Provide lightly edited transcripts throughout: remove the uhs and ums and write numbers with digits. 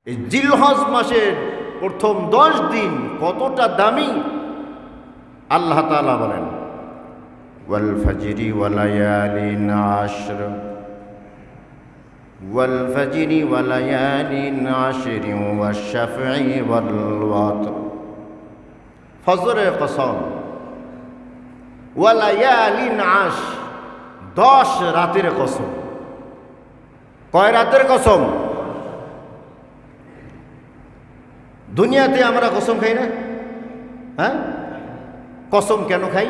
এই জিলহজ মাসের প্রথম 10 দিন কতটা দামি আল্লাহ তাআলা বলেন ওয়াল ফাজরি ওয়া লায়ালিন আশর ওয়াল ফাজরি ওয়া লায়ালিন আশর ওয়াশ শাফঈ ওয়াল ওয়াতর ফজরের কসম ওয়া লায়ালিন আশ 10 রাতের কসম। কয় রাতের কসম? দুনিয়াতে আমরা কসম খাই না? হ্যাঁ, কসম কেন খাই?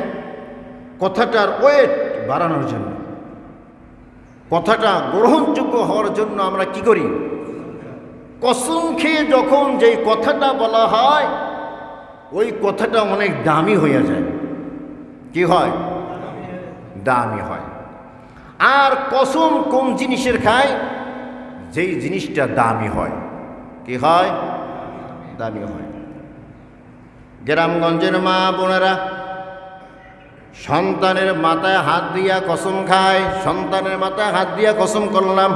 কথাটার ওয়েট বাড়ানোর জন্য, কথাটা গ্রহণযোগ্য হওয়ার জন্য আমরা কি করি? কসম খেয়ে যখন যেই কথাটা বলা হয় ওই কথাটা অনেক দামি হয়ে যায়। কি হয়? দামি হয়। আর কসম কোন জিনিসের খায়? যেই জিনিসটা দামি হয়। কি হয়? দামি হয়। গ্রামগঞ্জের মা বোনেরা সন্তানের মাথায় হাত দিয়া কসম খায়। সন্তানের মাথায় হাত দিয়া কসম করলাম,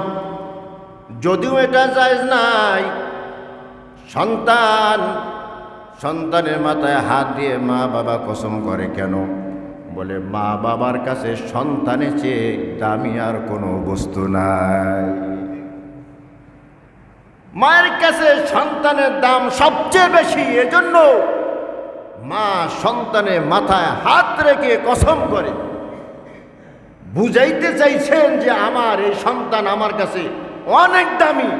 যদিও এটা জায়েজ নাই। সন্তানের মাথায় হাত দিয়ে মা বাবা কসম করে কেন? বলে মা বাবার কাছে সন্তানের চেয়ে দামি আর কোনো বস্তু নাই। মায়ের কাছে সন্তানের দাম সবচেয়ে বেশি। এজন্য মা সন্তানের মাথায় হাত রেখে কসম করে বুঝাইতে চাইছেন যে আমার এই সন্তান আমার কাছে অনেক দামি।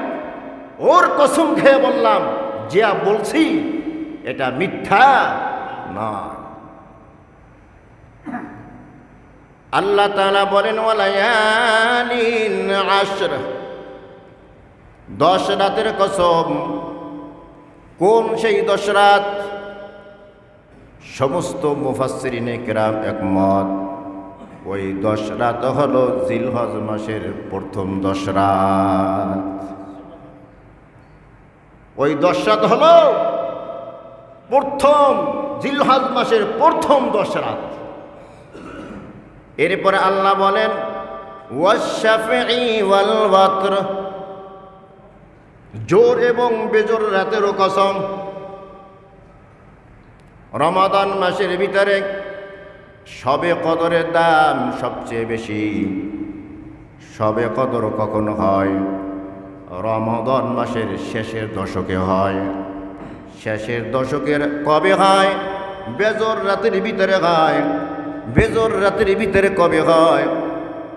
ওর কসম খেয়ে বললাম, যা বলছি এটা মিথ্যা না। আল্লাহ তাআলা বলেন ওয়ালায়ালিন আশর 10 রাতের কসম। কোন সেই 10 রাত? সমস্ত মুফাসসিরিনে কেরাম একমত, ওই 10 রাত হলো জিলহজ মাসের প্রথম 10 রাত। ওই 10 রাত হলো প্রথম জিলহজ মাসের প্রথম 10 রাত। এরপরে আল্লাহ বলেন ওয়াশ শাফঈ ওয়াল ওয়াতর, জোর এবং বেজোর রাতেরও কসম। রমাদান মাসের ভিতরে শবে কদরের দাম সবচেয়ে বেশি। শবে কদর কখন হয়? রমাদান মাসের শেষের দশকে হয়। শেষের দশকের কবে হয়? বেজোর রাতের ভিতরে হয়। বেজোর রাতের ভিতরে কবে হয়?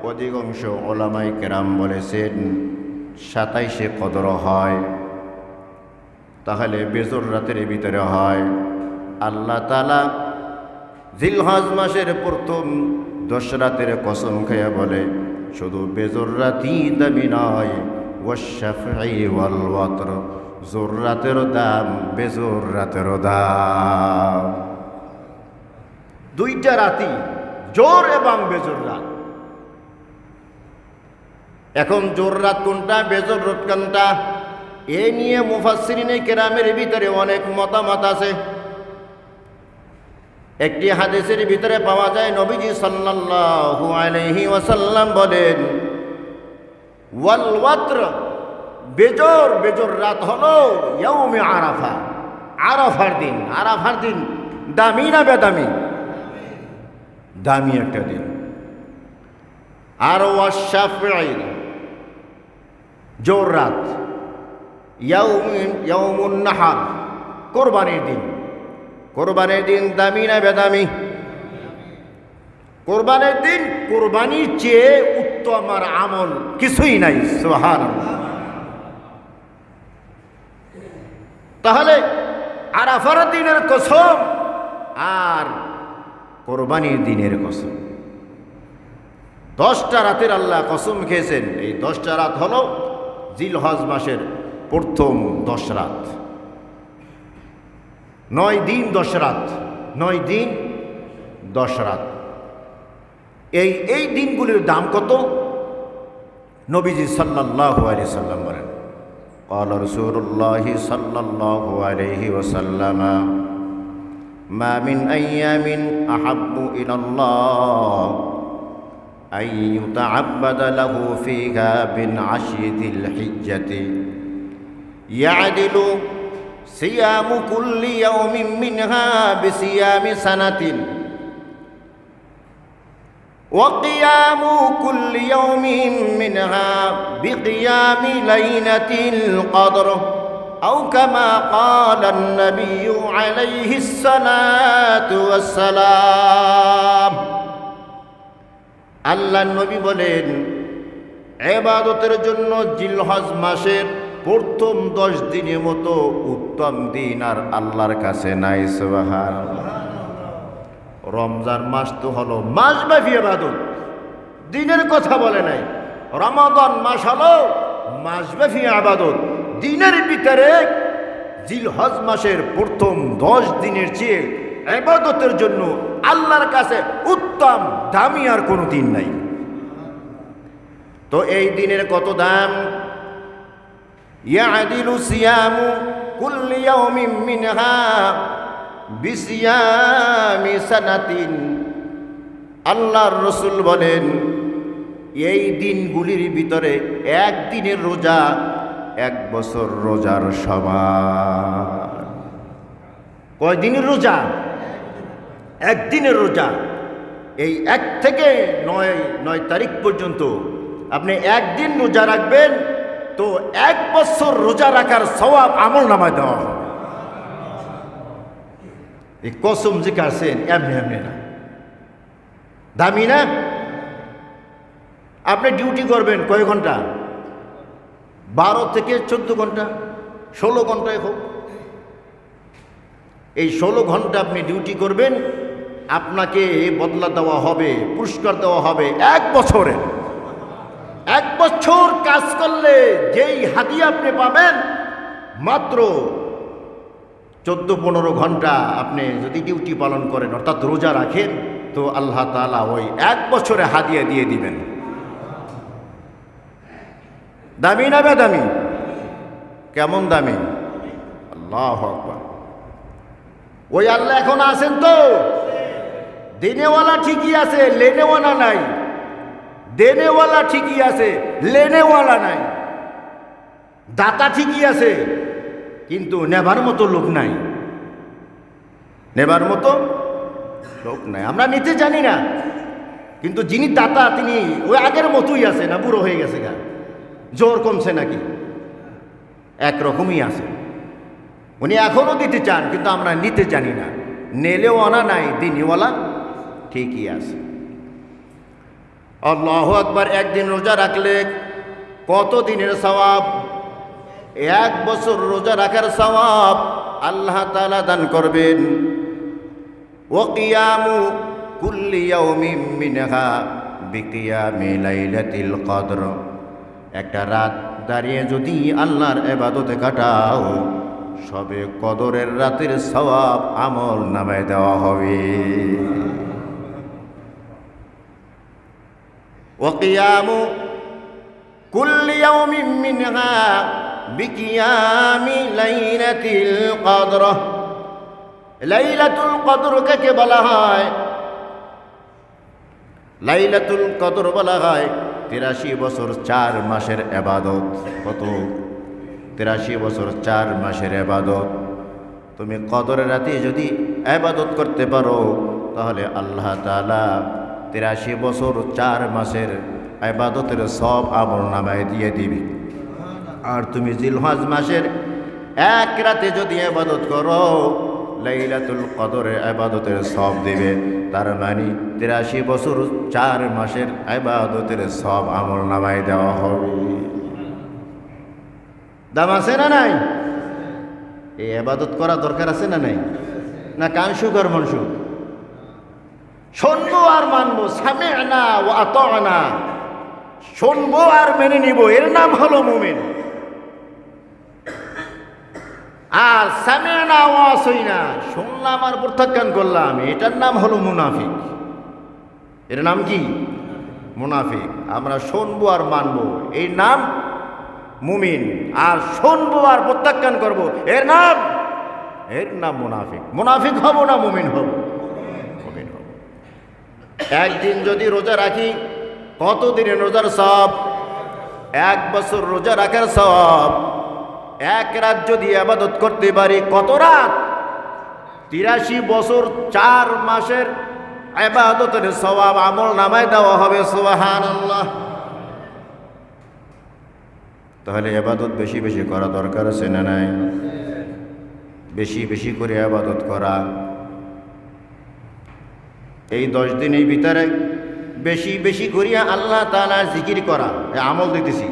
অধিকাংশ ওলামায়ে কেরাম বলেছেন 27শে কদর হয়। তাহলে বেজোর রাতের ভিতরে হয়। আল্লাহ তাআলা জিলহজ মাসের প্রথম 10 রাতের কসম খেয়ে বলে শুধু বেজোর রাতই দামি নয়, ওয়াশ শাফঈ ওয়াল ওয়াতর, জোর রাতের দাম বেজোর রাতের দাম। 2টা রাতই, জোর এবং বেজোর রাত। এখন জোর রাত কোনটা, বেজোর রাত কোনটা, এ নিয়ে মুফাসসিরিনে কেরামের ভিতরে অনেক মতামত আছে। একটি হাদিসের ভিতরে পাওয়া যায় নবীজি সাল্লাল্লাহু আলাইহি ওয়াসাল্লাম বলেন ওয়াল ওয়াতর, বেজোর রাত হলো ইয়াউমে আরাফা, আরাফার দিন। আরাফার দিন দামি না বেদামি? দামি একটা দিন। আর ওয়াশ শাফঈ, জোর রাত, ইয়াউমুন নাহার, কোরবানির দিন। কোরবানির দিন দামি না বেদামি? কোরবানির দিন, কোরবানির চেয়ে উত্তম আর আমল কিছুই নাই। সুবহানাল্লাহ। তাহলে আরাফার দিনের কসম আর কোরবানির দিনের কসম। 10টা রাতের আল্লাহ কসম খেয়েছেন। এই 10টা রাত হলো জিলহজ মাসের প্রথম 10 রাত। 9 দিন 10 রাত, 9 দিন 10 রাত। এই দিনগুলির দাম কত? নবীজি সাল্লাল্লাহু আলাইহি সাল্লাম বলেন ক্বালা রাসূলুল্লাহি সাল্লাল্লাহু আলাইহি ওয়াসাল্লাম মা মিন আইয়ামিন আহাব্বু ইলাল্লাহ আন ইউতাআব্বাদা লাহু ফীহা বিন আশরি যিল হিজ্জাতি ইয়াদিলু সিয়ামু কুল্লি ইয়াউমিন মিনহা বিসিয়ামি সানাতিন ওয়া কিয়ামু কুল্লি ইয়াউমিন মিনহা বিকিয়ামি লাইলাতিল কদর আও কামা ক্বালান নাবিয়্যু আলাইহিস সালাতু ওয়াস সালাম। আল্লাহর নবী বলেন, ইবাদতের জন্য জিলহজ মাসের প্রথম 10 দিনের মতো উত্তম দিন আর আল্লাহর কাছে নাই। সুবহানাল্লাহ। রমজান মাস তো হলো মাসব্যাপী ইবাদত, দিনের কথা বলে নাই। রমাদান মাস হলো মাসব্যাপী ইবাদত, দিনের ভিতরে জিলহজ মাসের প্রথম 10 দিনের চেয়ে ইবাদতের জন্য আল্লাহর কাছে উত্তম দামি আর কোনো দিন নাই। তো এই দিনের কত দাম? ইয়াদিলু সিয়ামু কুল্লি ইয়াউমিন মিনহা বিসিয়ামি সানাতিন। আল্লাহর রাসূল বলেন, এই দিনগুলির ভিতরে একদিনের রোজা 1 বছর রোজার সমান। কয় দিনের রোজা? একদিনের রোজা। এই 1 থেকে 9 তারিখ পর্যন্ত আপনি একদিন রোজা রাখবেন তো 1 বছর রোজা রাখার সওয়াব আমল নামায় দেওয়া হবে। এই কসম যে কাছেন এমনি এমনি না, দামি না? আপনি ডিউটি করবেন কয় ঘন্টা? 12 থেকে 14 ঘন্টা, 16 ঘন্টায় হোক। এই 16 ঘন্টা আপনি ডিউটি করবেন, আপনাকে বদলা দেওয়া হবে, পুরস্কার দেওয়া হবে 1 বছরে। 1 বছর কাজ করলে যেই হাদিয়া আপনি পাবেন, মাত্র 14-15 ঘন্টা আপনি যদি ডিউটি পালন করেন অর্থাৎ রোজা রাখেন, তো আল্লাহ তাআলা ওই 1 বছরে হাদিয়া দিয়ে দিবেন। দামি না বেদামি? কেমন দামি? আল্লাহু আকবার। ওই আল্লাহ এখন আছেন তো? দেনেওয়ালা ঠিকই আছে, লেনেওয়ালা নাই। দেনেওয়ালা ঠিকই আছে, লেনেওয়ালা নাই। দাতা ঠিকই আছে, কিন্তু নেবার মতো লোক নাই। নেবার মতো লোক নাই। আমরা নিতে জানি না, কিন্তু যিনি দাতা তিনি ওই আগের মতোই আছে, না বুড়ো হয়ে গেছে গা, জোর কমছে নাকি? একরকমই আছে। উনি এখনো দিতে চান, কিন্তু আমরা নিতে জানি না। নেলেওয়ালা নাই, দিনওয়ালা ঠিকই আছে। আল্লাহু আকবার। একদিন রোজা রাখলে কত দিনের সওয়াব? 1 বছর রোজা রাখার সওয়াব আল্লাহ তাআলা দান করবেন। ওয়া কিয়ামু কুল্লি ইয়াউমিন মিনহা বিকিয়ামি লাইলাতিল কদর। একটা রাত দাঁড়িয়ে যদি আল্লাহর ইবাদতে কাটাও, সবে কদরের রাতের সওয়াব আমল নামায় দেওয়া হবে। ওয়া কিয়ামু কুল্লি ইয়াউমিন মিনহা বিকিয়ামি লাইলাতিল কদর। লাইলাতুল কদর কাকে বলা হয়? লাইলাতুল কদর বলা হয় 83 বছর 4 মাসের ইবাদত। কত? 83 বছর 4 মাসের ইবাদত। তুমি কদরের রাতে যদি ইবাদত করতে পারো, তাহলে আল্লাহ তাআলা 83 বছর 4 মাসের ইবাদতের সব আমল নামায় দিয়ে দিবে। আর তুমি জিলহজ মাসের 1 রাতে যদি ইবাদত করো, লাইলাতুল কদরের ইবাদতের সব দিবে। তার মানে 83 বছর 4 মাসের ইবাদতের সব আমল নামায় দেওয়া হবে। দাম আছে না নাই? এই ইবাদত করা দরকার আছে না নাই? না কান সুখ আর মন সুখ? শুনবো আর মানবো, সামি'না ওয়া আতা'না। শুনবো আর মেনে নিব, এর নাম হলো মুমিন। আর সামি'না ওয়া আসাইনা, শুনলাম আর প্রত্যাখ্যান করলাম, এটার নাম হলো মুনাফিক। এর নাম কি? মুনাফিক। আমরা শুনবো আর মানবো, এই নাম মুমিন। আর শুনবো আর প্রত্যাখ্যান করবো, এর নাম মুনাফিক। মুনাফিক হব না মুমিন হব? মুমিন হব। একদিন যদি রোজা রাখি, কত দিনের রোজার সওয়াব? 1 বছর রোজা রাখার সওয়াব এক রাত যদি ইবাদত করতে পারি, কত রাত? 83 বছর 4 মাসের ইবাদতের সওয়াব আমল নামায় দেওয়া হবে। সুবহানাল্লাহ। তাহলে ইবাদত বেশি বেশি করা দরকার আছে না নাই? বেশি বেশি করে ইবাদত করা। এই 10 দিনের ভিতরে বেশি বেশি করিয়া আল্লাহ তাআলার জিকির করা, এই আমল দিতেছি।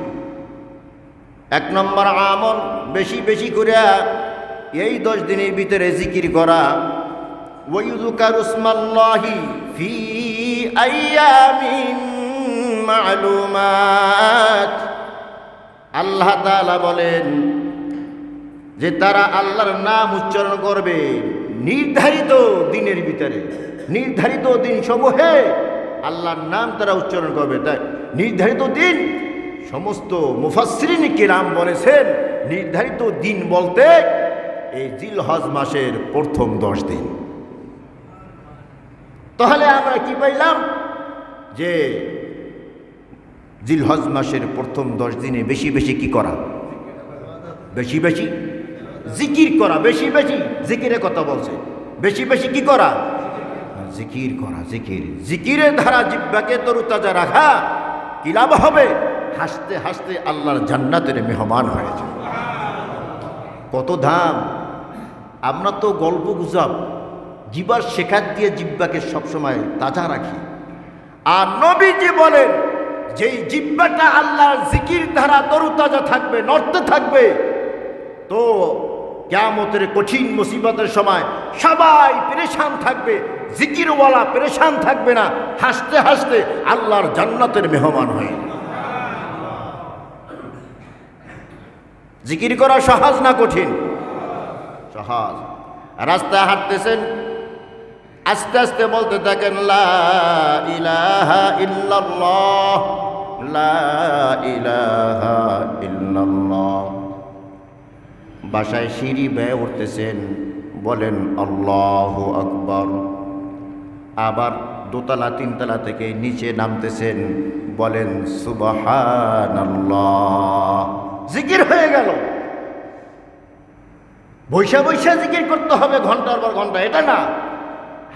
1 নম্বর আমল, বেশি বেশি করিয়া এই 10 দিনের ভিতরে জিকির করা। ওয়ায়ুযকারু ইসমাল্লাহি ফি আইয়ামিন মা'লুমাত। আল্লাহ তাআলা বলেন যে তারা আল্লাহর নাম উচ্চারণ করবে নির্ধারিত দিনের ভিতরে, নির্ধারিত দিন সমূহে আল্লাহর নাম তারা উচ্চারণ করবে। তাই নির্ধারিত দিন, সমস্ত মুফাসসিরিন কিরাম বলেছেন নির্ধারিত দিন বলতে এই জিলহজ মাসের প্রথম 10 দিন। তাহলে আমরা কি পাইলাম? যে জিলহজ মাসের প্রথম 10 দিনে বেশি বেশি কি করা? বেশি বেশি জিকির করা। বেশি বেশি জিকিরের কথা বলছে। বেশি বেশি কি করা? জিকির করা। জিকির, জিকিরের ধারা জিহ্বাকে তরুতাজা রাখা। কি লাভ হবে? হাসতে হাসতে আল্লাহর জান্নাতের মেহমান হয়ে যাবে। কত দাম! আমরা তো গল্প গুজব জিবার শেখার দিয়ে জিহ্বাকে সবসময় তাজা রাখি। আর নবীজি বলেন যেই জিহ্বাটা আল্লাহর জিকির ধারা তরুতাজা থাকবে, নড়তে থাকবে, তো কিয়ামতের কঠিন মুসিবতের সময় সবাই পেরেশান থাকবে, জিকিরওয়ালা পেরেশান থাকবে না, হাসতে হাসতে আল্লাহর জান্নাতের মেহমান হয়ে। জিকির করা সহজ না কঠিন? সহজ। রাস্তায় হাঁটতেছেন, আস্তে আস্তে বলতে থাকেন লা ইলাহা ইল্লাল্লাহ, লা ইলাহা ইল্লাল্লাহ। বাসায় সিঁড়ি বেয়ে উঠতেছেন, বলেন আল্লাহু আকবার। আবার দোতলা 3 তলা থেকে নিচে নামতেছেন, বলেন সুবহানাল্লাহ। জিকির হয়ে গেল। বৈশা বৈশা জিকির করতে হবে ঘন্টার পর ঘন্টা, এটা না।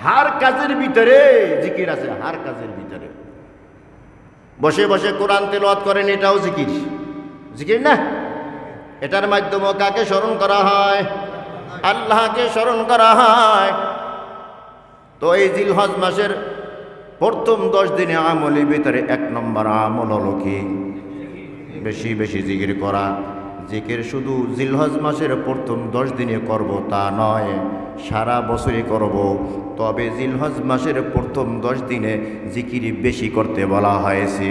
হার কাজের ভিতরে জিকির আছে, হার কাজের ভিতরে। বসে বসে কোরআন তেলাওয়াত করেন, এটাও জিকির। জিকির না? এটার মাধ্যমে কাকে স্মরণ করা হয়? আল্লাহকে স্মরণ করা হয়। তো এই জিলহজ মাসের প্রথম 10 দিনে আমলের ভিতরে 1 নম্বর আমল হলো কি? বেশি বেশি জিকির করা। জিকির শুধু জিলহজ মাসের প্রথম 10 দিনে করব তা নয়, সারা বছরই করব। তবে জিলহজ মাসের প্রথম 10 দিনে জিকির বেশি করতে বলা হয়েছে।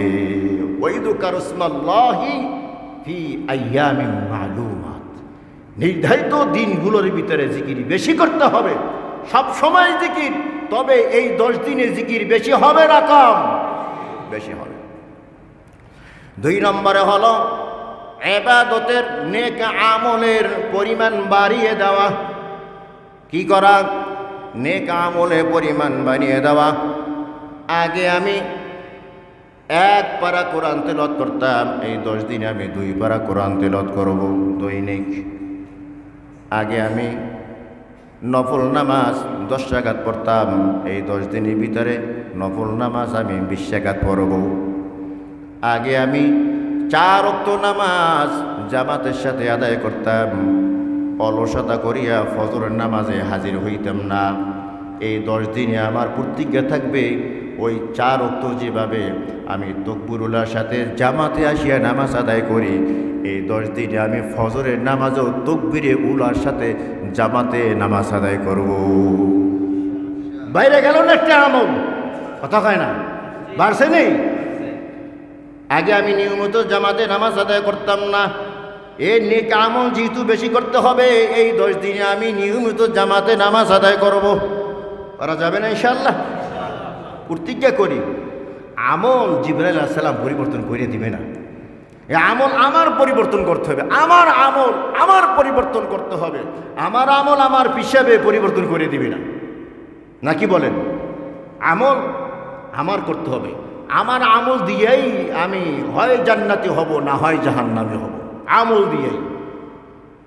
ওয়ায়ুযকারু ইসমাল্লাহি ফি আইয়ামিন মা'লুমাত। নির্ধারিত দিনগুলোর ভিতরে জিকির বেশি করতে হবে। সব সময় জিকির, তবে এই 10 দিনে জিকির বেশি হবে না কম? বেশি হবে। 2 নম্বরে হলো ইবাদতের নেক আমলের পরিমাণ বাড়িয়ে দেওয়া। কি করা? নেক আমলের পরিমাণ বাড়িয়ে দেওয়া। আগে আমি 1 পারা কোরআন তেলাওয়াত করতাম, এই 10 দিনে আমি 2 পারা কোরআন তেলাওয়াত করব দৈনিক। আগে আমি নফল নামাজ 10 রাকাত পড়তাম, এই 10 দিনের ভিতরে নফল নামাজ আমি 20 রাকাত পড়ব। আগে আমি 4 ওয়াক্ত নামাজ জামাতের সাথে আদায় করতাম, অলসতা করিয়া ফজরের নামাজে হাজির হইতাম না। এই 10 দিনে আমার প্রতিজ্ঞা থাকবে ওই 4 ওয়াক্ত যেভাবে আমি তাকবীরুল্লাহর সাথে জামাতে আসিয়া নামাজ আদায় করি, এই 10 দিনে আমি ফজরের নামাজও তাকবীরে উলার সাথে জামাতে নামাজ আদায় করব। বাইরে গেল না একটা আমল, কথা কয় না? বাড়ছে নেই? আগে আমি নিয়মিত জামাতে নামাজ আদায় করতাম না। এই নেক আমল যেহেতু বেশি করতে হবে, এই 10 দিনে আমি নিয়মিত জামাতে নামাজ আদায় করব। করা যাবে না ইনশাআল্লাহ? প্রতিজ্ঞা করি। আমল জিবরাইল আলাইহিস সালাম পরিবর্তন করে দিবে না। এই আমল আমার পরিবর্তন করতে হবে। আমার আমল আমার পরিবর্তন করতে হবে। আমার আমল আমার হিসাবে পরিবর্তন করে দিবে না, নাকি বলেন? আমল আমার করতে হবে। আমার আমল দিয়েই আমি হয় জান্নাতি হব, না হয় জাহান্নামে হব। আমল দিয়েই।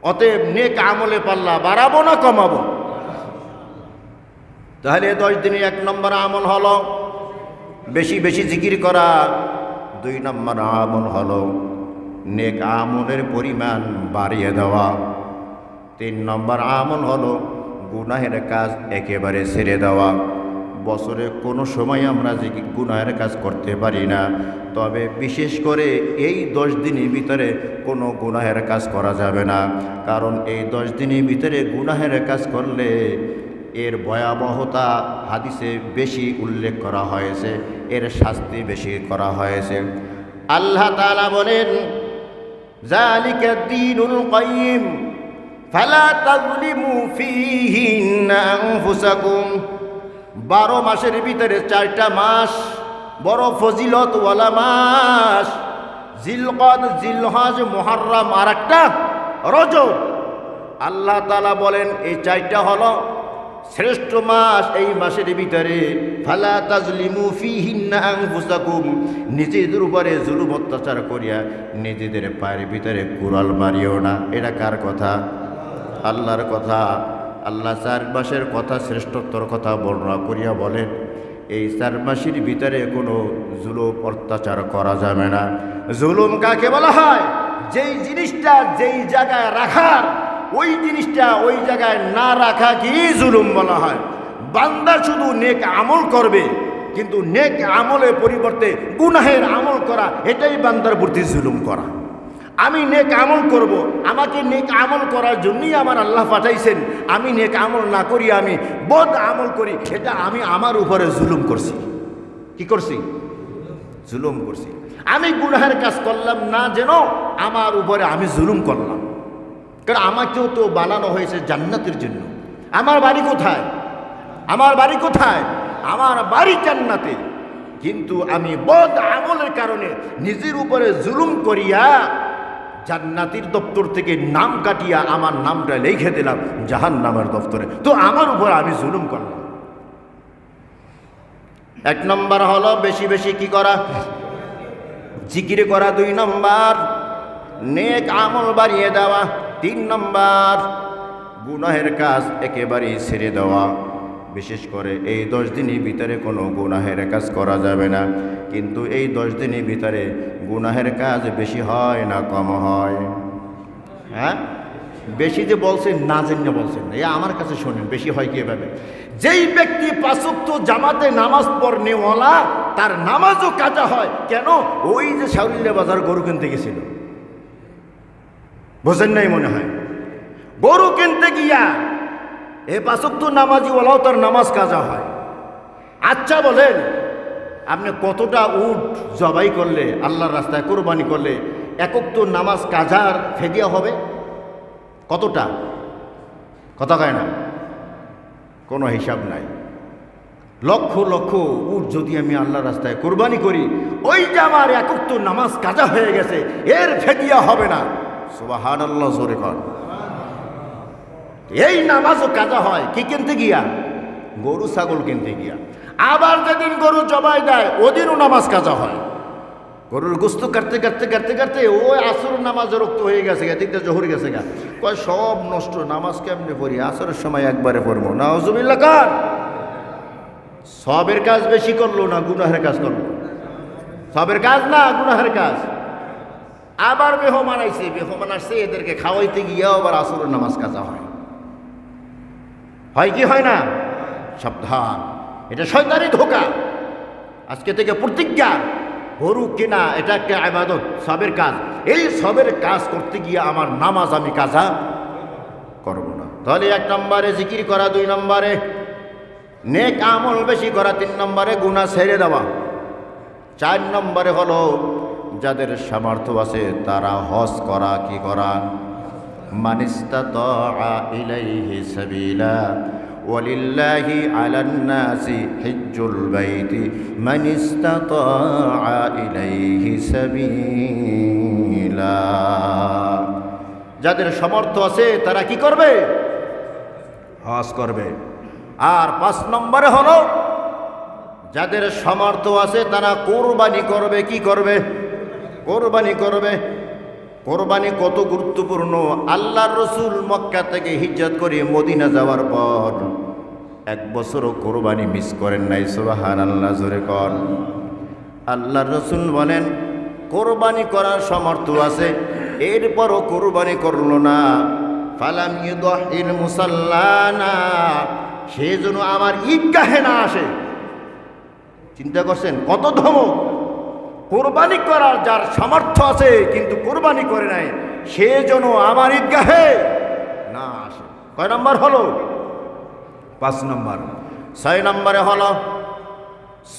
অতএব নেক আমলে পাল্লা বাড়াবো না কমাবো? তাহলে 10 দিনে 1 নম্বর আমল হলো বেশি বেশি জিকির করা। 2 নম্বর আমল হলো নেক আমলের পরিমাণ বাড়িয়ে দেওয়া। 3 নম্বর আমল হলো গুনাহের কাজ একেবারে ছেড়ে দেওয়া। বছরে কোনো সময় আমরা যে গুনাহের কাজ করতে পারি না, তবে বিশেষ করে এই 10 দিনের ভিতরে কোনো গুনাহের কাজ করা যাবে না। কারণ এই 10 দিনের ভিতরে গুনাহের কাজ করলে এর ভয়াবহতা হাদিসে বেশি উল্লেখ করা হয়েছে, এর শাস্তি বেশি করা হয়েছে। আল্লাহ তাআলা বলেন, যালিকা দ্বীনুল কাইয়্যিম ফালা তাযলিমু ফীহিন্না আনফুসাকুম। 12 মাসের ভিতরে 4টা মাস বড় ফজিলতওয়ালা মাস, জিলকদ, জিলহজ, মুহররম আর একটা রজব। আল্লাহ তাআলা বলেন এই 4টা হলো শ্রেষ্ঠ মাস। এই মাসের ভিতরে ফালা তাজলিমু ফীহিন্না আনফুসাকুম, নিজেদের উপরে জুলুম অত্যাচার করিয়া নিজেদের পায়ের ভিতরে কুড়াল মারিও না। এটা কার কথা? আল্লাহর কথা। আল্লাহ 4 মাসের কথা, শ্রেষ্ঠত্বর কথা বর্ণনা করিয়া বলেন এই 4 মাসের ভিতরে কোনো জুলুম অত্যাচার করা যাবে না। জুলুম কাকে বলা হয়? যেই জিনিসটা যেই জায়গায় রাখার ওই জিনিসটা ওই জায়গায় না রাখা কি জুলুম বলা হয়। বান্দা শুধু নেক আমল করবে, কিন্তু নেক আমলের পরিবর্তে গুনাহের আমল করা, এটাই বান্দার প্রতি জুলুম করা। আমি নেক আমল করব, আমাকে নেক আমল করার জন্যই আমার আল্লাহ পাঠাইছেন। আমি নেক আমল না করি, আমি বদ আমল করি, এটা আমি আমার উপরে জুলুম করছি। কি করছি? জুলুম করছি। আমি গুনাহের কাজ করলাম না যেন আমার উপরে আমি জুলুম করলাম। কারণ আমাকেও তো বানানো হয়েছে জান্নাতের জন্য। আমার বাড়ি কোথায়? আমার বাড়ি কোথায়? আমার বাড়ি জান্নাতে। কিন্তু আমি বদ আমলের কারণে নিজের উপরে জুলুম করিয়া জান্নাতের দপ্তর থেকে নাম কাটিয়া আমার নামটা লিখে দিলাম জাহান্নামের দপ্তরে। তো আমার উপর আমি জুলুম করলাম। 1 নম্বর হলো বেশি বেশি কি করা? জিকির করা। 2 নম্বর নেক আমল বাড়িয়ে দেওয়া। 3 নম্বর গুনাহের কাজ একেবারেই ছেড়ে দেওয়া। বিশেষ করে এই 10 দিনের ভিতরে কোনো গুনাহের কাজ করা যাবে না। কিন্তু এই 10 দিনের ভিতরে গুনাহের কাজ বেশি হয় না কম হয়? হ্যাঁ, বেশি যে বলছেন না জেনে বলছেন, এ আমার কাছে শোনেন বেশি হয় কি এভাবে। যেই ব্যক্তি 5 ওয়াক্ত জামাতে নামাজ পড়নেওয়ালা, তার নামাজও কাজা হয়। কেন? ওই যে শাউলিয়া বাজার গরু কিনতে গেছিল, বোঝেন নাই মনে হয়? গরু কিনতে গিয়া এই 5 ওয়াক্ত নামাজিওয়ালাও তার নামাজ কাজা হয়। আচ্ছা বলেন, আপনি কতটা উট জবাই করলে, আল্লাহর রাস্তায় কোরবানি করলে 1 ওয়াক্ত নামাজ কাজার ফেদিয়া হবে? কতটা? কথা কয় না, কোনো হিসাব নাই। লক্ষ লক্ষ উট যদি আমি আল্লাহর রাস্তায় কোরবানি করি, ওই যে আমার 1 ওয়াক্ত নামাজ কাজা হয়ে গেছে, এর ফেদিয়া হবে না। সুবহানাল্লাহ, জোরে কর। এই নামাজও কাজা হয় কি কিনতে গিয়া? গরু ছাগল কিনতে গিয়া। আবার যেদিন গরু জবাই দেয় ওদিনও নামাজ কাজা হয়। গরুর গোস্ত কাটতে কাটতে কাটতে কাটতে ওই আসর নামাজ রক্ত হয়ে গেছে, এদিকটা জোহর গেছে গা, কয় সব নষ্ট, নামাজ কেমনে পড়ি? আসরের সময় একবারে পড়বো। নাউজুবিল্লাহ। কার সবের কাজ বেশি করলো না গুনাহের কাজ করলো? সবের কাজ না গুনাহের কাজ। আবার মেহমান আইছে, মেহমান আসছে, এদেরকে খাওয়াইতে গিয়েও আবার আসরের নামাজ কাজা হয়। হয় কি হয় না? সাবধান, এটা শয়তানি ধোঁকা। আজকে থেকে প্রতিজ্ঞা, গরু কেনা এটা একটা ইবাদত, সবের কাজ। এই সবের কাজ করতে গিয়ে আমার নামাজ আমি কাজা করব না। তাহলে 1 নম্বরে জিকির করা, 2 নম্বরে নেক আমল বেশি করা, 3 নম্বরে গুনাহ ছেড়ে দেওয়া, 4 নম্বরে হলো যাদের সামর্থ্য আছে তারা হজ করা। কি করা? মানিস্তাতা ইলাইহি সাবিলা ওয়ালিল্লাহি আলান নাসি হিজ্জুল বাইতি মানিস্তাতা ইলাইহি সাবিলা। যাদের সামর্থ্য আছে তারা কি করবে? হজ করবে। আর 5 নম্বরে হলো যাদের সামর্থ্য আছে তারা কোরবানি করবে। কি করবে? কোরবানি করবে। কোরবানি কত গুরুত্বপূর্ণ। আল্লাহর রসুল মক্কা থেকে হিজরত করে মদিনা যাওয়ার পর 1 বছরও কোরবানি মিস করেন নাই। সুবহানাল্লাহ, জোরে কর। আল্লাহর রসুল বলেন কোরবানি করার সামর্থ্য আছে, এরপরও কোরবানি করল না। ফালাম ইউদহিল মুসাল্লানা, সে যেন আমার ঈদগাহে না আসে। চিন্তা করছেন কত ধমক! কোরবানি করার যার সামর্থ্য আছে কিন্তু কোরবানি করে নাই, সে যেন আমার ঈদগাহে না আসে। কয় নম্বর হলো? 5 নম্বর। 6 নম্বরে হলো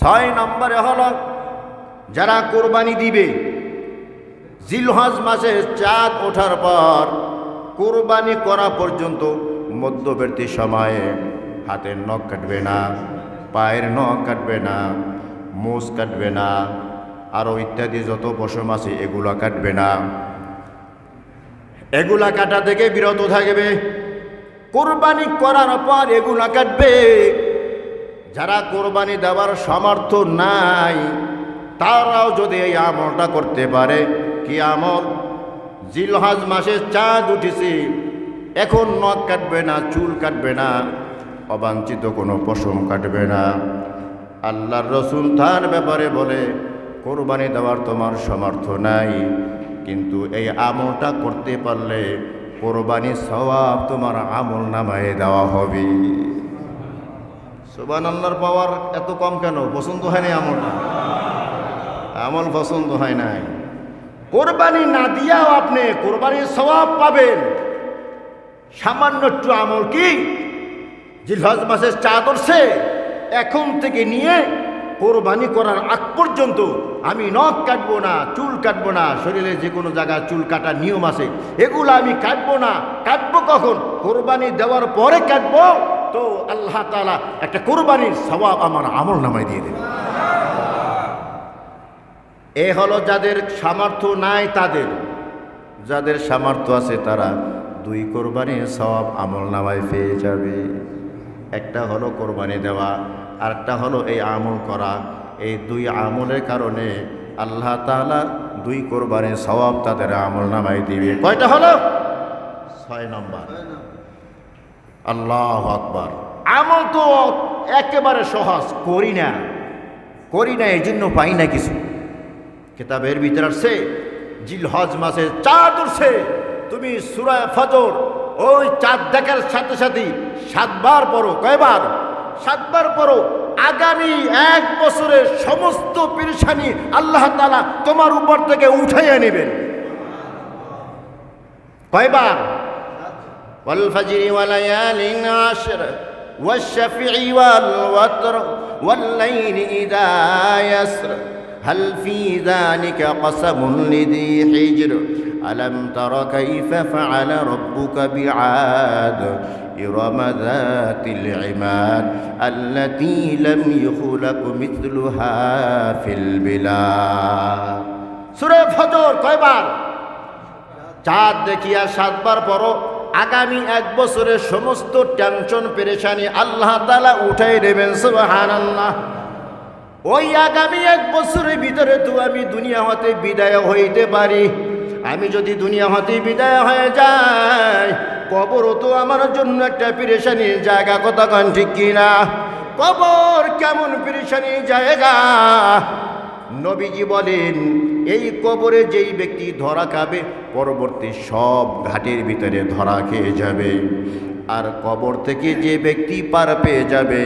6 নম্বরে হলো যারা কোরবানি দিবে জিলহজ মাসে চাঁদ ওঠার পর কোরবানি করা পর্যন্ত মধ্যবর্তী সময়ে হাতের নখ কাটবে না, পায়ের নখ কাটবে না, মোষ কাটবে না, আরও ইত্যাদি যত পশম আছে এগুলা কাটবে না। এগুলা কাটা থেকে বিরত থাকবে। কোরবানি করার পর এগুলা কাটবে। যারা কোরবানি দেওয়ার সামর্থ্য নাই তারাও যদি এই আমলটা করতে পারে, কি আমল? জিলহজ মাসে চাঁদ উঠেছে, এখন নখ কাটবে না, চুল কাটবে না, অবাঞ্ছিত কোনো পশম কাটবে না। আল্লাহর রসুল তার ব্যাপারে বলে কোরবানি দেওয়ার তোমার সামর্থ্য নাই, কিন্তু এই আমলটা করতে পারলে কোরবানির সওয়াব তোমার আমল নামায় দেওয়া হবে। সুবহানাল্লাহর পাওয়ার এত কম কেন? পছন্দ হয় নাই আমলটা? আমল পছন্দ হয় নাই। কোরবানি না দিয়াও আপনি কোরবানির সওয়াব পাবেন। সামান্য একটু আমল কি? জিলহজ মাসের চাঁদ উঠছে, এখন থেকে নিয়ে কোরবানি করার আগ পর্যন্ত আমি নখ কাটবো না, চুল কাটবো না, শরীরে যে কোনো জায়গায় চুল কাটার নিয়ম আছে এগুলো আমি কাটবো না। কাটবো কখন? কোরবানি দেওয়ার পরে কাটবো, তো আল্লাহ তাআলা একটা কোরবানির সওয়াব আমার আমল নামায় দিয়ে দেবে। এ হলো যাদের সামর্থ্য নাই তাদের। যাদের সামর্থ্য আছে তারা 2 কোরবানির সওয়াব আমল নামায় পেয়ে যাবে। একটা হলো কোরবানি দেওয়া, আরেকটা হলো এই আমল করা। এই 2 আমলের কারণে আল্লাহ তাআলা 2 কোরবানির সওয়াব তাদের আমল নামায় দিবে। কয়টা হলো? 6 নম্বর। আল্লাহু আকবার। আমল তো একেবারে সহজ, করি না এই জন্য পাই না কিছু। কিতাবের ভিতরে আসছে জিলহজ মাসে চাঁদ উঠছে, তুমি সূরা ফজর ওই চাঁদ দেখার সাথে সাথে 7 বার পড়ো। কয়বার? 7 বার পড়ো। আগামী 1 বছরের সমস্ত পেরেশানি আল্লাহ তাআলা তোমার উপর থেকে উঠাইয়া নেবেন। কয়বার? ওয়াল ফাজরি ওয়া লায়ালিন আশর ওয়াশ শাফিঈ ওয়াল ওয়াতর ওয়াল লাইলি ইযা ইয়াসর হাল ফি যালিকা কসমুন লিযী হিজর আলম তারা কাইফা ফাআলা রাব্বুকা বিআদ ইরম যাতিল ইমাদ আল্লাতী লাম ইখলাক মিথলুহা ফিল বিলাদ। সূরা ফজর কয়বার? চাঁদ দেখিয়া 7 বার পড়ো। আগামী 1 বছরের সমস্ত টেনশন পেরেশানি আল্লাহ তাআলা উঠাই দেবেন। সুবহানাল্লাহ। ওই আগামী 1 বছরের ভিতরে তো আমি দুনিয়া হতে বিদায় হইতে পারি। আমি যদি দুনিয়া হতে বিদায় হয়ে যাই, কবরও তো আমার জন্য একটা পেরেশানির জায়গা। কথা কন ঠিক কিনা? কবর কেমন পেরেশানির জায়গা! নবীজি বলেন এই কবরে যেই ব্যক্তি ধরা খাবে পরবর্তী সব ঘাটের ভিতরে ধরা খেয়ে যাবে, আর কবর থেকে যে ব্যক্তি পার পেয়ে যাবে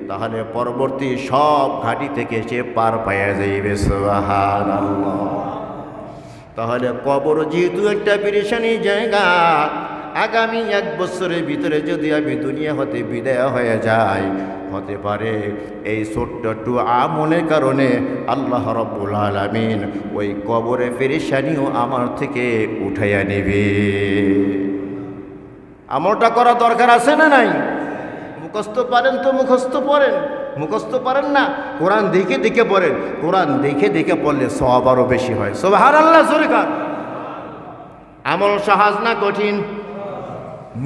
তাহলে পরবর্তী সব ঘাটি থেকে সে পার পাইয়া যাইবে। সুবহানাল্লাহ। তাহলে কবর যেহেতু একটা পেরেশানি জায়গা, আগামী 1 বছরের ভিতরে যদি আমি দুনিয়া হতে বিদায় হয়ে যাই, হতে পারে এই ছোট্ট একটু আমলের কারণে আল্লাহ রাব্বুল আলামিন ওই কবরে পেরেশানিও আমার থেকে উঠাইয়া নেবে। আমলটা করা দরকার আছে না নাই? মুখস্থ পারেন তো মুখস্থ পড়েন, মুখস্থ পারেন না কোরআন দেখে দেখে পড়েন। কোরআন দেখে দেখে পড়লে সওয়াব আরও বেশি হয়। সুবহানাল্লাহ। জোরে কান। আমল সহজ না কঠিন?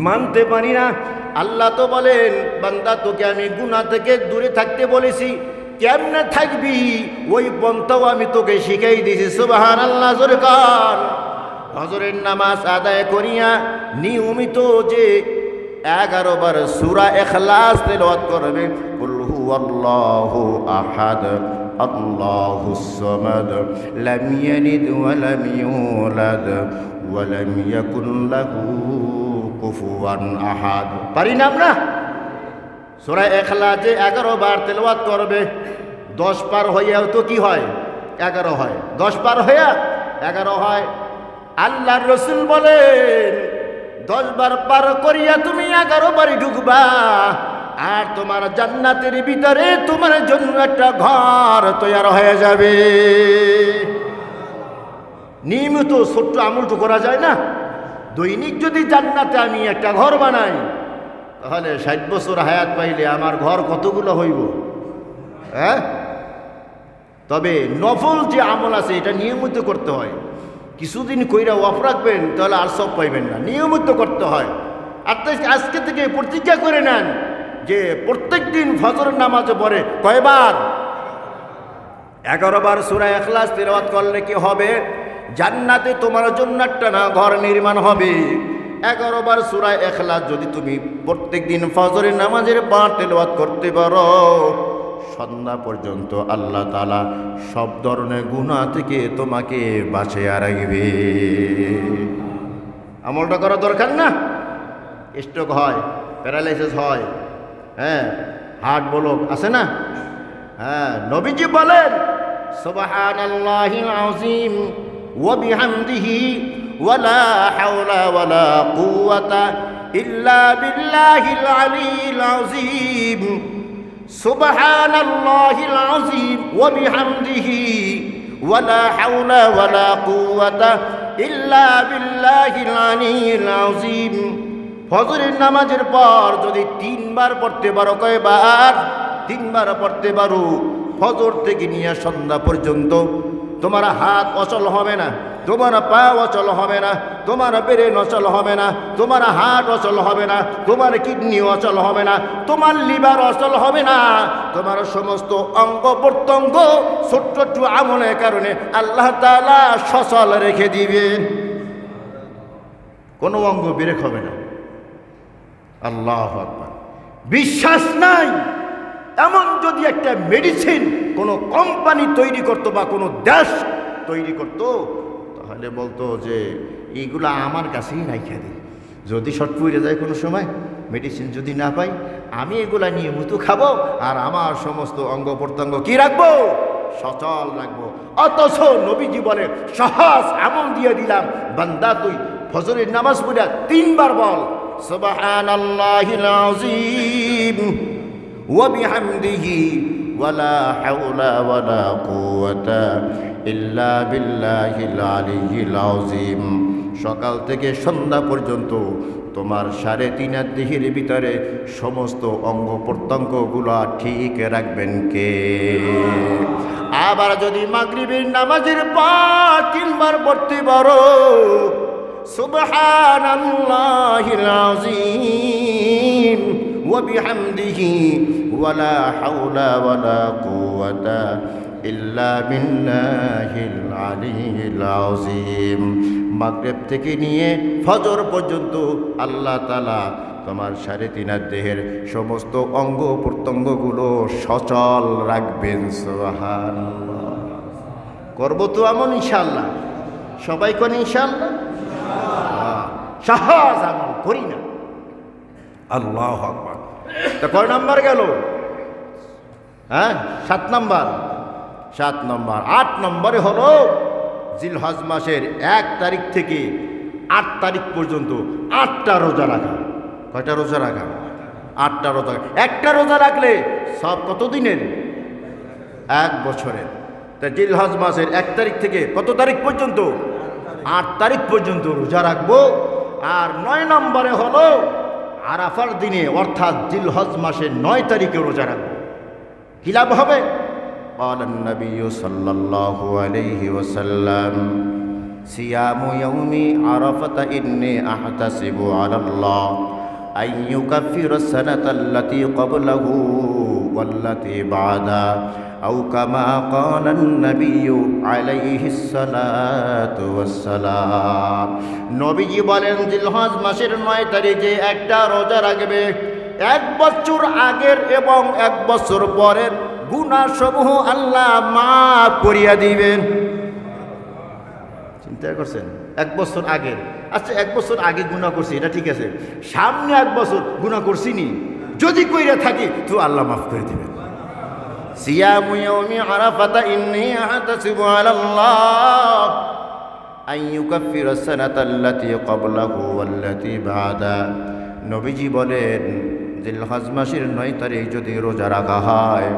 মানতে পারি না। আল্লাহ তো বলেন বান্দা তোকে আমি গুনাহ থেকে দূরে থাকতে বলেছি, কেমনে থাকবি ওই পন্থাও আমি তোকে শিখাই দিয়েছি। সুবহানাল্লাহ। জোরে কান। ফজরের নামাজ আদায় করিয়া নিয়মিত যে 11 বার সূরা ইখলাস তেলাওয়াত করবে, কুল হুয়াল্লাহু আহাদ আল্লাহুস সামাদ লাম ইয়ালিদ ওয়া লাম ইউলাদ ওয়া লাম ইয়াকুল লাহু কুফুয়ান আহাদ। পারি না আমরা? সূরা ইখলাস যে 11 বার তেলাওয়াত করবে, 10 পার হইয়াও তো কি হয়? 11 হয়। 10 পার হইয়া 11 হয়। আল্লাহর রাসূল বলেন 10 বার পার করিয়া তুমি 11 বারে ঢুকবা, আর তোমার জান্নাতের ভিতরে তোমার জন্য একটা ঘর তৈরি হয়ে যাবে। নিয়মিত ছোট্ট আমল তো করা যায় না? দৈনিক যদি জান্নাতে আমি একটা ঘর বানাই, তাহলে 60 বছর হায়াত পাইলে আমার ঘর কতগুলো হইব? হ্যাঁ, তবে নফল যে আমল আছে এটা নিয়মিত করতে হয়। কিছুদিন কইরা অফ রাখবেন তাহলে আর সব পাইবেন না, নিয়মিত করতে হয়। আর আজকে থেকে প্রতিজ্ঞা করে নেন যে প্রত্যেক দিন ফজরের নামাজে পড়ে কয়বার? 11 বার সূরা ইখলাস তিলাওয়াত করলে কি হবে? জান্নাতে তোমার জন্য একটা না ঘর নির্মাণ হবে। 11 বার সূরা ইখলাস যদি তুমি প্রত্যেক দিন ফজরের নামাজের পর তেলাওয়াত করতে পারো, সন্ধ্যা পর্যন্ত আল্লাহ তাআলা সব ধরনের গুনাহ থেকে তোমাকে বাঁচিয়ে রাখবে। আমলটা করা দরকার না? স্ট্রোক হয়, প্যারালাইসিস হয়, হ্যাঁ, হার্ট ব্লক আছে না? হ্যাঁ, নবীজি বলেন সুবহানাল্লাহিল আযীম ওয়া বিহামদিহি ওয়া লা হাওলা ওয়া লা কুওয়াতা ইল্লা বিল্লাহিল আলিয়্যিল আযীম। সুবহানাল্লাহিল আযীম ওয়া বিহামদিহি ওয়া লা হাওলা ওয়া লা কুওয়াতা ইল্লা বিল্লাহিল আলিয়্যিল আযীম। ফজরের নামাজের পর যদি 3 বার পড়তে পারো, কয়বার? 3 বার পড়তে পারো, ফজর থেকে নিয়ে সন্ধ্যা পর্যন্ত তোমার হাত অচল হবে না, তোমার পা অচল হবে না, তোমার ব্রেন অচল হবে না, তোমার হার্ট অচল হবে না, তোমার কিডনি অচল হবে না, তোমার লিভার অচল হবে না, তোমার সমস্ত অঙ্গ প্রত্যঙ্গ ছোট্ট ছোট্ট আমলের কারণে আল্লাহ তাআলা সচল রেখে দিবেন। কোনো অঙ্গ ব্রেক হবে না। আল্লাহু আকবার। বিশ্বাস নাই এমন যদি একটা মেডিসিন কোনো কোম্পানি তৈরি করতো বা কোনো দেশ তৈরি করতো, তাহলে বলতো যে এইগুলা আমার কাছেই রাইখা দিই, যদি শর্ট পড়ে যায় কোনো সময়, মেডিসিন যদি না পাই, আমি এগুলা নিয়মিত খাবো আর আমার সমস্ত অঙ্গ প্রত্যঙ্গ কি রাখবো? সচল রাখবো। অথচ নবীজি বলে সহজ আমল দিয়ে দিলাম, বান্দা তুই ফজরের নামাজ পড়া 3 বার বল সুবহানাল্লাহিল আযীম ওয়া বিহামদিহি ওয়া লা হাওলা ওয়া লা কুওয়াতা ইল্লা বিল্লাহিল আলিয়্যিল আযীম। সকাল থেকে সন্ধ্যা পর্যন্ত তোমার 3.5 দেহের ভিতরে সমস্ত অঙ্গ প্রত্যঙ্গগুলো ঠিক রাখবেন কে? আবার যদি মাগরিবের নামাজের পর 3 বার পড়তে পারো সুবহানাল্লাহিল আযীম ওয়া বিহামদিহি ওয়া লা হাওলা ওয়া লা কুওয়াতা ইল্লা বিল্লাহিল আলিয়্যিল আযীম। মাগরিব থেকে নিয়ে ফজর পর্যন্ত আল্লাহ তাআলা তোমার 3.5 দেহের সমস্ত অঙ্গ প্রত্যঙ্গগুলো সচল রাখবেন। সুবহানাল্লাহ। করব তো আমল ইনশাআল্লাহ, সবাই কোন ইনশাআল্লাহ? সহজ আমল করি না। আল্লাহু আকবার। তা কয় নাম্বার গেল? হ্যাঁ, 7 নাম্বার। 7 নম্বর। 8 নম্বরে হলো জিলহজ মাসের 1 তারিখ থেকে 8 তারিখ পর্যন্ত 8টা রোজা রাখা। কয়টা রোজা রাখা? 8টা রোজা। একটা রোজা রাখলে সব কত দিনের? 1 বছরের। তা জিলহজ মাসের 1 তারিখ থেকে কত তারিখ পর্যন্ত? 8 তারিখ পর্যন্ত রোজা রাখবো। আর 9 নম্বরে হলো আরাফার দিনে অর্থাৎ জিলহজ মাসের 9 তারিখে রোজা রাখবো। কি লাভ হবে? قال النبي صلى الله عليه وسلم صيام يوم عرفة إني أحتسب على الله أن يكفر السنة التي قبله ওয়াল্লাতী বা'দা আও কামা ক্বালান নাবিয়্যু আলাইহিস সালাতু ওয়াস সালাম। নবীজি বলেন জিলহজ মাসের 9 তারিখে একটা রোজা রাখবে, 1 বছর আগের এবং 1 বছর পরের গুনাহ সমূহ আল্লাহ মাফ করিয়া দিবেন। চিন্তা করছেন 1 বছর আগের, আচ্ছা 1 বছর আগে গুনাহ করছি এটা ঠিক আছে, সামনে 1 বছর গুনাহ করছি নি যদি কইরা থাকি তো আল্লাহ মাফ করে দিবেন। সিয়ামু ইয়াউমি আরাফাতা ইন্নী আহতাসিবু আলাল্লাহ আন ইউকাফিরা সানাতাল্লাতী ক্বাবলাহু ওয়াল্লাতী বা'দা। নবীজি বলেন জিলহজ মাসের 9 তারিখ যদি রোজা রাখা হয়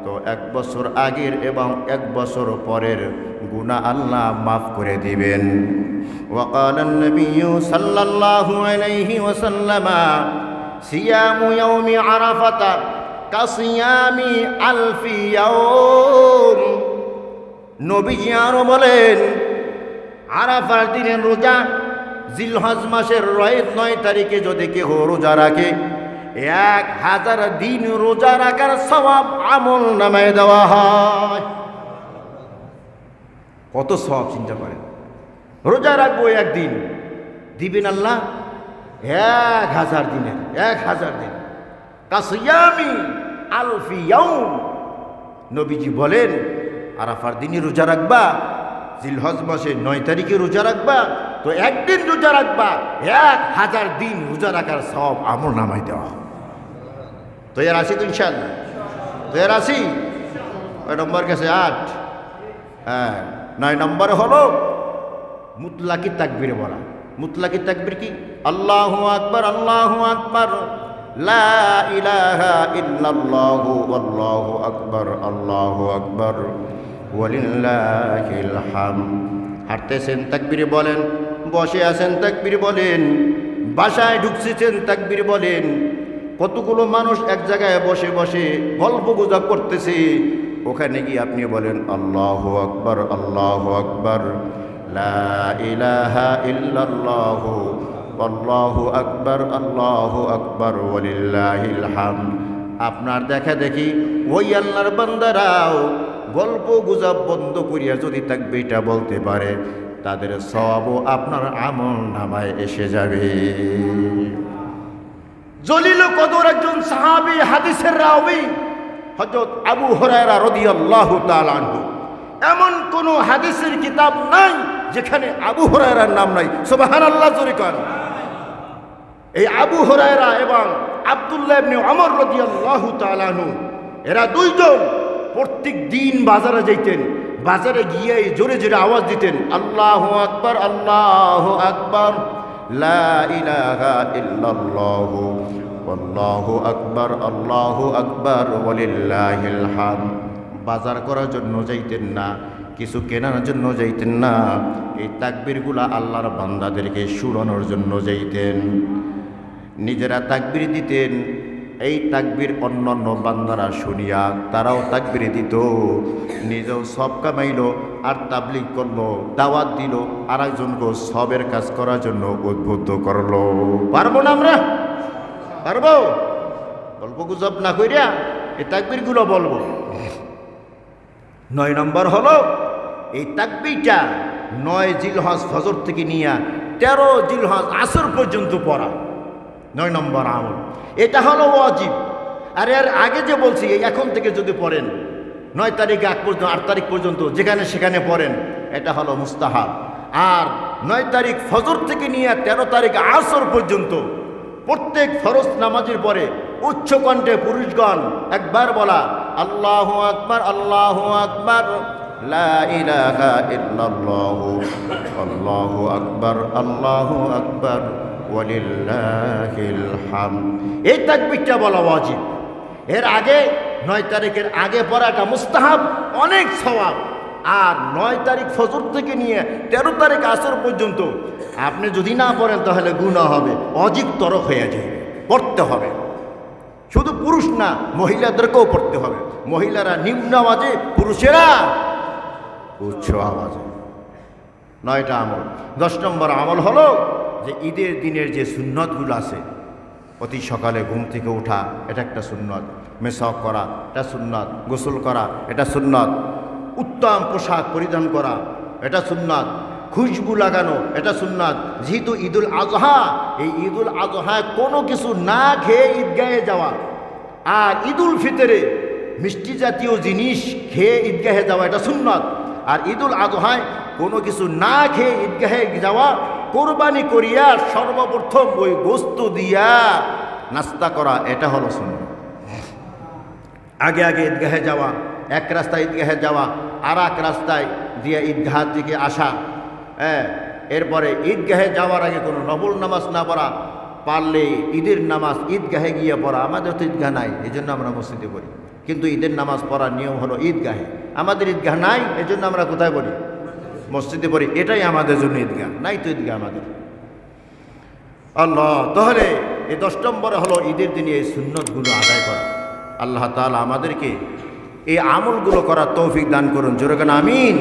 তো 1 বছর আগের এবং 1 বছর পরের গুনাহ আল্লাহ মাফ করে দিবেন। ওয়াকালান নবিয়্যু সাল্লাল্লাহু আলাইহি ওয়াসাল্লাম সিয়ামু ইয়াউমি আরাফাতা কাসিয়ামি আলফি ইয়াউম। নবীজি আরো বলেন আরাফার দিনের রোজা জিলহজ মাসের 9 তারিখে যদি কেউ রোজা রাখে 1000 দিন রোজা রাখার সওয়াব আমল নামায় দেওয়া হয়। কত সওয়াব চিন্তা করেন, রোজা রাখবো একদিন দিবেন আল্লাহ 1000 দিনের 1000 দিন কাসিয়ামি আলফি ইয়াউম। নবীজি বলেন আরাফার দিনে রোজা রাখবা, জিলহজ মাসের 9 তারিখে রোজা রাখবা তো একদিন রোজা রাখবা 1000 দিন রোজা রাখার সওয়াব আমল নামায় দেওয়া। তো এর আসি তো ইনশাআল্লাহ, তো এর আসি কয় নম্বর কাছে 8, হ্যাঁ 9 নম্বরে হলো মুতলাকি তাকবীর বলা। মুতলাকি তাকবীর কি? আল্লাহু আকবার আল্লাহু আকবার লা ইলাহা ইল্লাল্লাহু আল্লাহু আকবার ওয়ালিল্লাহিল হামদ। হাঁটতেছেন তাকবীর বলেন, বসে আছেন তাকবীর বলেন, বাসায় ঢুকছেন তাকবীর বলেন। কতগুলো মানুষ এক জায়গায় বসে বসে গল্প গুজব করতেছে, ওখানে গিয়ে আপনি বলেন আল্লাহু আকবার লা ইলাহা ইল্লাল্লাহু আল্লাহু আকবার ওয়ালিল্লাহিল হামদ। আপনার দেখা দেখি ওই আল্লাহর বান্দারাও গল্প গুজব বন্ধ করিয়া যদি তাকবীরটা বলতে পারে তাদের সওয়াবও আপনার আমল নামায় এসে যাবে। জলিল কদর একজন সাহাবী, হাদিসের রাবী হযরত আবু হুরায়রা রাদিয়াল্লাহু তাআলা আনহু। এমন কোন হাদিসের কিতাব নাই যেখানে আবু হুরায়রার নাম নাই। সুবহানাল্লাহ জোরে কোন। এই আবু হুরায়রা এবং আব্দুল্লাহ ইবনে ওমর রাদিয়াল্লাহু তাআলা আনহু এরা দুইজন প্রত্যেক দিন বাজারে যাইতেন, বাজারে গিয়ে জোরে জোরে আওয়াজ দিতেন আল্লাহু আকবার লা ইলাহা ইল্লাল্লাহু আল্লাহু আকবার ওয়ালিল্লাহিল হামদ। বাজার করার জন্য যাইতেন না, কিছু কেনার জন্য যাইতেন না, এই তাকবীরগুলা আল্লাহর বান্দাদেরকে শুনানোর জন্য যাইতেন। নিজেরা তাকবীর দিতেন, এই তাকবীর অন্যান্য বান্দারা শুনিয়া তারাও তাকবীর দিত, নিজেও সব কামাইল আর তাবলীগ করলো, দাওয়াত দিল, আর একজনকে সবের কাজ করার জন্য উদ্বুদ্ধ করলো। পারবো না আমরা? পারবো? গল্প গুজব না কইরা এই তাকবীরগুলো বলবো। 9 নম্বর হলো এই তাকবীরটা 9 জিলহজ ফজর থেকে নিয়ে 13 জিলহজ আসর পর্যন্ত পড়া 9 নম্বর আমল। এটা হলো ওয়াজিব। আর এর আগে যে বলছি এখন থেকে যদি পড়েন 9 তারিখ আগ পর্যন্ত 8 তারিখ পর্যন্ত যেখানে সেখানে পড়েন এটা হলো মুস্তাহাব। আর 9 তারিখ ফজর থেকে নিয়ে 13 তারিখ আসর পর্যন্ত প্রত্যেক ফরজ নামাজের পরে উচ্চ কণ্ঠে পুরুষগণ একবার বলা আল্লাহু আকবার লা ইলাহা ইল্লাল্লাহু আল্লাহু আকবার ওয়ালিল্লাহিল হামদ। এই তাকবীরটা বলা ওয়াজিব। এর আগে 9 তারিখের আগে পড়াটা মুস্তাহাব, অনেক সওয়াব। আর 9 তারিখ ফজর থেকে নিয়ে 13 তারিখ আসর পর্যন্ত আপনি যদি না পড়েন তাহলে গুনাহ হবে, অজিব তরক হয়ে যাবে, পড়তে হবে। শুধু পুরুষ না, মহিলাদেরকেও পড়তে হবে। মহিলারা নিম্ন আওয়াজে, পুরুষেরা উচ্চ আওয়াজে। 9টা আমল। 10 নম্বর আমল হলো যে ঈদের দিনের যে সুন্নতগুলো আছে অতি সকালে ঘুম থেকে ওঠা এটা একটা সুন্নত, মেসাক করা এটা সুন্নত, গোসল করা এটা সুন্নত, উত্তম পোশাক পরিধান করা এটা সুন্নত, খুশবু লাগানো এটা সুন্নত। যেহেতু ঈদুল আজহা, এই ঈদুল আজহায় কোনো কিছু না খেয়ে ঈদগাহে যাওয়া, আর ঈদুল ফিতরে মিষ্টি জাতীয় জিনিস খেয়ে ঈদগাহে যাওয়া এটা সুন্নত। আর ঈদুল আজহায় কোনো কিছু না খেয়ে ঈদগাহে যাওয়া, কোরবানি করিয়া সর্বপ্রথম ওই গোস্ত দিয়া নাস্তা করা এটা হলো সুন্নত। আগে আগে ঈদগাহে যাওয়া, এক রাস্তায় ঈদগাহে যাওয়া, আর এক রাস্তায় দিয়ে ঈদগাহ থেকে আসা, এরপরে ঈদগাহে যাওয়ার আগে কোনো নফল নামাজ না পড়া, পারলে ঈদের নামাজ ঈদগাহে গিয়ে পড়া। আমাদের তো ঈদগাহ নাই, এই জন্য আমরা মসজিদে পড়ি, কিন্তু ঈদের নামাজ পড়ার নিয়ম হলো ঈদগাহে। আমাদের ঈদগাহ নাই, এই জন্য আমরা কোথায় পড়ি? মসজিদে পড়ি। এটাই আমাদের জন্য ঈদগাহ, নাই তো ঈদগাহ আমাদের। আল্লাহ, তাহলে এই 10 নম্বরে হলো ঈদের দিনে এই সুন্নতগুলো আদায় করা। আল্লাহ তাআলা আমাদেরকে এই আমলগুলো করার তৌফিক দান করুন। জোরে কেন আমিন।